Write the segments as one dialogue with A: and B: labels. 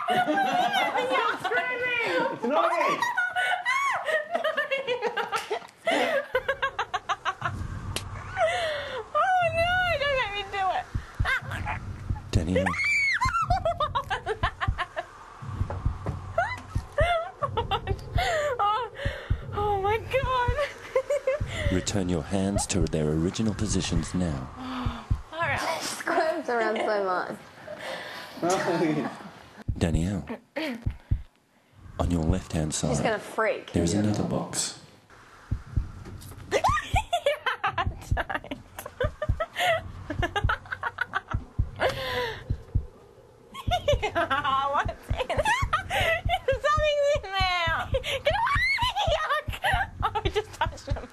A: You're screaming!
B: It's annoying!
A: Oh no, don't make me do it.
C: Danielle.
A: Oh my God.
C: Return your hands to their original positions now.
A: All right.
D: Squirms around so much.
C: Danielle. On your left-hand side,
D: She's gonna freak.
C: there's another box.
A: What's in there? Something's in there. Get away! Yuck! Oh, I just touched him.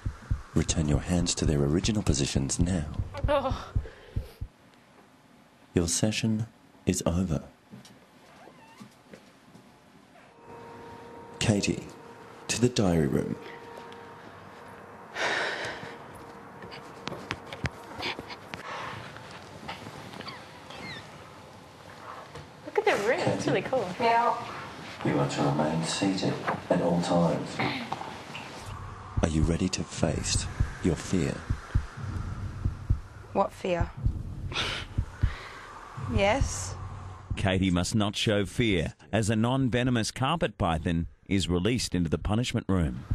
C: Return your hands to their original positions now.
A: Oh.
C: Your session is over. Katie, to the diary room.
A: Look at the room. It's really cool.
D: Yeah.
C: You are to remain seated at all times. Are you ready to face your fear?
E: What fear? Yes.
F: Katie must not show fear as a non-venomous carpet python is released into the punishment room.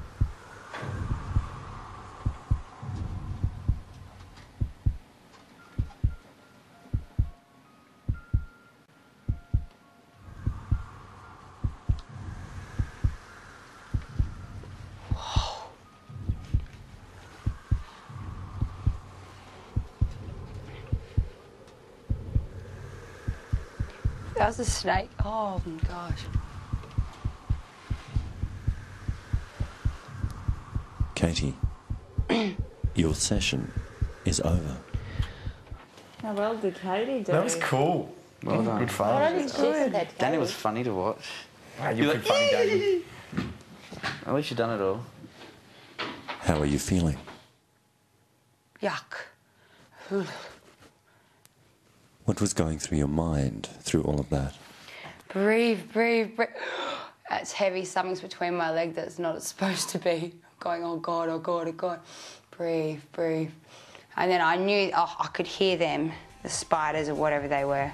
E: That was a snake. Oh my gosh.
C: Katie, your session is over.
A: How well did Katie do?
B: That was cool.
G: Well done.
B: Good fun.
G: Danny was funny to watch.
B: Wow, you're pretty funny, Danny.
G: At least you've done it all.
C: How are you feeling?
E: Yuck.
C: What was going through your mind through all of that?
E: Breathe, breathe, breathe. It's heavy. Something's between my legs that's not supposed to be. Going, oh God, oh God, oh God. Breathe, breathe. And then I knew, oh, I could hear them, the spiders or whatever they were.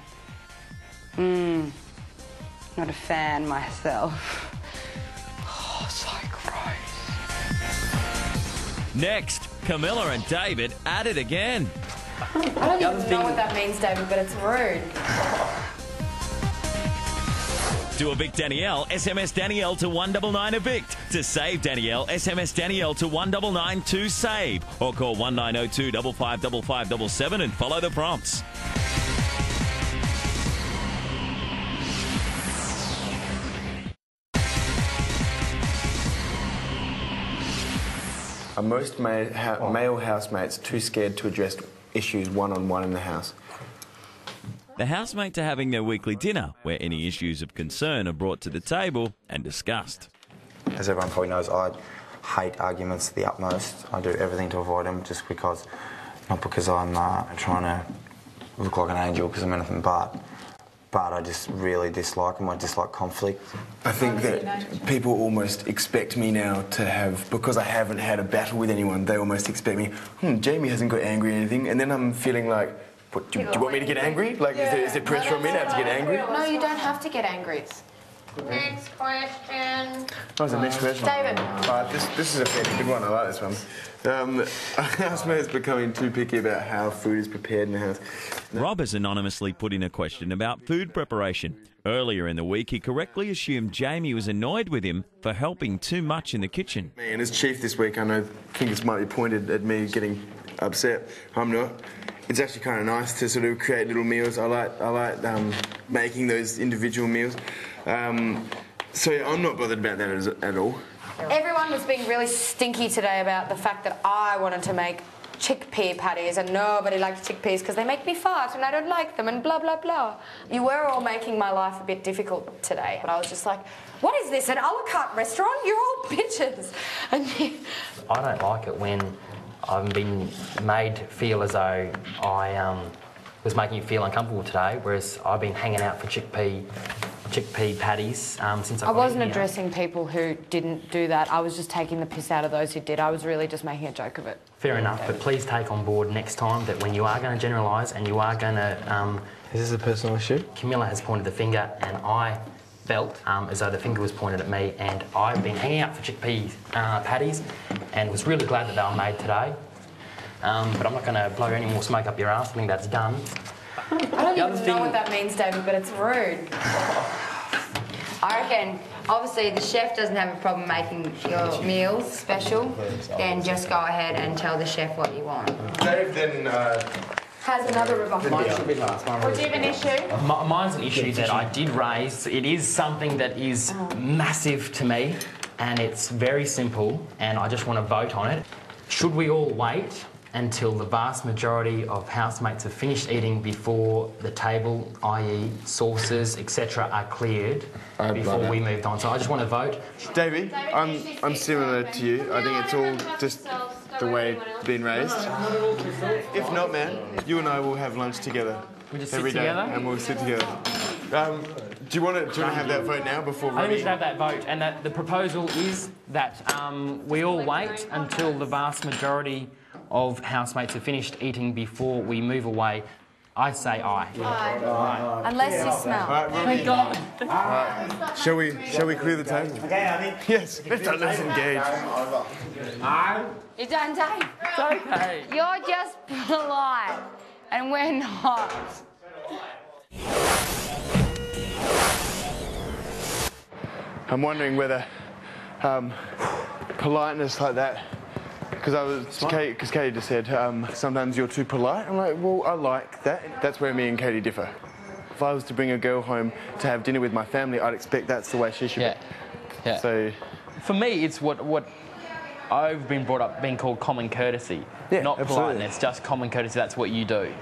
E: Not a fan myself. Oh, so gross.
F: Next, Camilla and David at it again.
D: I don't even know what that means, David, but it's rude.
F: To evict Danielle, SMS Danielle to 199 evict. To save Danielle, SMS Danielle to 199 save. Or call 1902 555577 and follow the prompts.
B: Are most male housemates too scared to address issues one-on-one in the house?
F: The housemates are having their weekly dinner, where any issues of concern are brought to the table and discussed.
H: As everyone probably knows, I hate arguments to the utmost. I do everything to avoid them just because, not because I'm trying to look like an angel, because I'm anything but I just really dislike them. I dislike conflict.
B: I think that people almost expect me now to have, because I haven't had a battle with anyone, they almost expect me, Jamie hasn't got angry or anything, and then I'm feeling like, what, do you want me to get angry? Like, is there pressure on me now to get angry?
D: No, you don't have to get angry. Next question.
B: What was the next question?
D: David.
B: This is a fairly good one. I like this one. Housemates becoming too picky about how food is prepared in the house.
F: Rob has anonymously put in a question about food preparation. Earlier in the week, he correctly assumed Jamie was annoyed with him for helping too much in the kitchen.
B: And as chief this week, I know fingers might be pointed at me getting upset. I'm not. It's actually kind of nice to sort of create little meals. I like making those individual meals. So yeah, I'm not bothered about that at all.
D: Everyone was being really stinky today about the fact that I wanted to make chickpea patties and nobody likes chickpeas because they make me fart and I don't like them and blah, blah, blah. You were all making my life a bit difficult today, but I was just like, what is this, an a la carte restaurant? You're all bitches. And
I: I don't like it when I've been made feel as though I was making you feel uncomfortable today, whereas I've been hanging out for chickpea chickpea patties since I
D: I
I: got
D: wasn't
I: in here.
D: addressing people who didn't do that. I was just taking the piss out of those who did. I was really just making a joke of it.
I: Fair enough, but please take on board next time that when you are going to generalise and you are going to...
G: Is this a personal issue?
I: Camilla has pointed the finger and I felt as though the finger was pointed at me, and I've been hanging out for chickpea patties and was really glad that they were made today. But I'm not going to blow any more smoke up your ass. I think that's done.
D: I don't even know what that means, David, but it's rude.
E: I reckon, obviously, the chef doesn't have a problem making your meals special. Then just go ahead and tell the chef what you want.
B: Dave then
D: Has another rebuff.
I: Mine should be last.
D: Or do you have an issue?
I: Mine's an issue that I did raise. It is something that is massive to me, and it's very simple, and I just want to vote on it. Should we all wait until the vast majority of housemates have finished eating before the table, i.e. sauces, etc., are cleared before we moved on? So I just want to vote.
B: Davey, I'm similar to you. I think it's all just the way it's been raised. If not, man, you and I will have lunch together.
I: We just
B: every
I: sit
B: day,
I: together?
B: and we'll sit together. Do you want to have that vote now before
I: I think we
B: running?
I: should have that vote, and that the proposal is that we all wait until the vast majority of housemates have finished eating before we move away. I say aye.
D: Aye. Unless you smell.
B: All right,
I: Thank God.
B: Shall we clear the table? Yes, let's engage.
E: You done, Dave?
I: It's okay.
E: You're just polite, and we're not.
B: I'm wondering whether politeness like that, because Katie just said sometimes you're too polite. I'm like, well, I like that. That's where me and Katie differ. If I was to bring a girl home to have dinner with my family, I'd expect that's the way she should be.
I: Yeah.
B: So,
I: for me, it's what I've been brought up being called common courtesy, not
B: absolutely.
I: politeness, just common courtesy. That's what you do.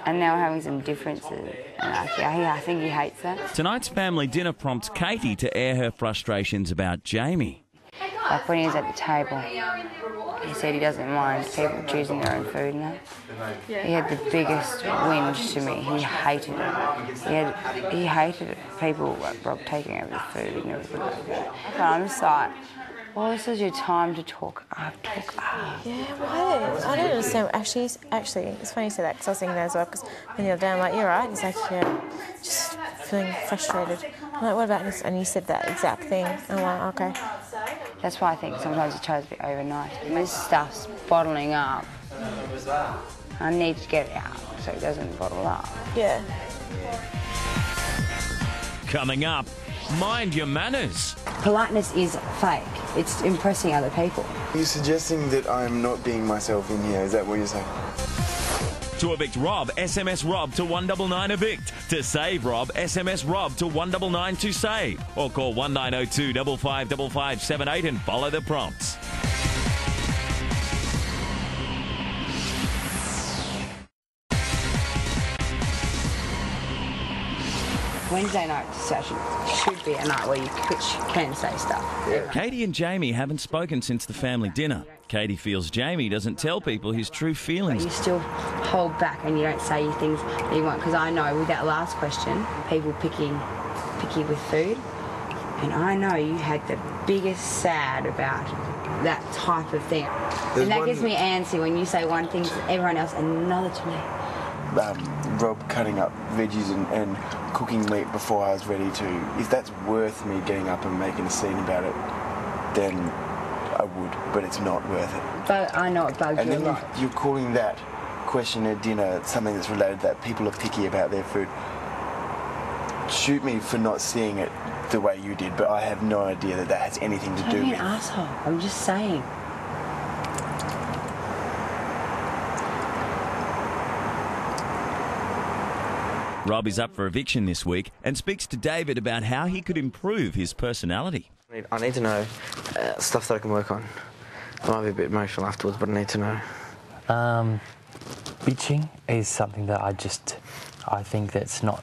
E: And now we're having some differences. And I think he hates that.
F: Tonight's family dinner prompts Katie to air her frustrations about Jamie.
E: Like when he was at the table, he said he doesn't mind people choosing their own food and that. He had the biggest whinge to me. He hated it. He hated people like Rob taking over the food and everything like that. And I'm just like, well, this is your time to talk up.
A: Yeah, well, I don't understand. Actually, it's funny you say that because I was thinking that as well. Because the other day I'm like, you're right. He's like, yeah, just feeling frustrated. I'm like, what about this? And you said that exact thing. I'm like, okay.
E: That's why I think sometimes he tries to be over nice. This stuff's bottling up. I need to get it out so it doesn't bottle up.
A: Yeah.
F: Coming up, mind your manners.
E: Politeness is fake. It's impressing other people.
B: are you suggesting that I'm not being myself in here? Is that what you're saying?
F: To evict Rob, SMS Rob to 199 evict. To save Rob, SMS Rob to 199 to save. Or call 1902 555578 and follow the prompts.
E: Wednesday night session should be a night where you can say stuff.
F: Katie and Jamie haven't spoken since the family dinner. Katie feels Jamie doesn't tell people his true feelings.
E: You still hold back and you don't say things that you want. Because I know with that last question, people picky with food. And I know you had the biggest sad about that type of thing. And that gives me antsy when you say one thing to everyone else and another to me.
B: Rob cutting up veggies and cooking meat before I was ready to. If that's worth me getting up and making a scene about it, then I would, but it's not worth it.
E: But I know it bugs
B: And
E: you a
B: then
E: lot.
B: you're calling that question at dinner something that's related to that people are picky about their food. Shoot me for not seeing it the way you did, but I have no idea that has anything to do
E: Don't be
B: with
E: an
B: it.
E: asshole. I'm just saying.
F: Rob is up for eviction this week and speaks to David about how he could improve his personality.
G: I need to know stuff that I can work on. I might be a bit emotional afterwards, but I need to know.
I: Bitching is something that I think that's not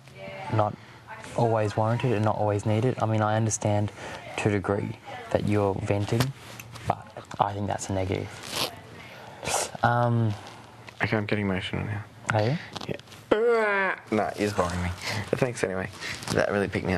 I: always warranted and not always needed. I mean, I understand to a degree that you're venting, but I think that's a negative.
G: Okay, I'm getting emotional now.
I: Are you?
G: Yeah. No, it is boring me. But thanks anyway. That really picked me up.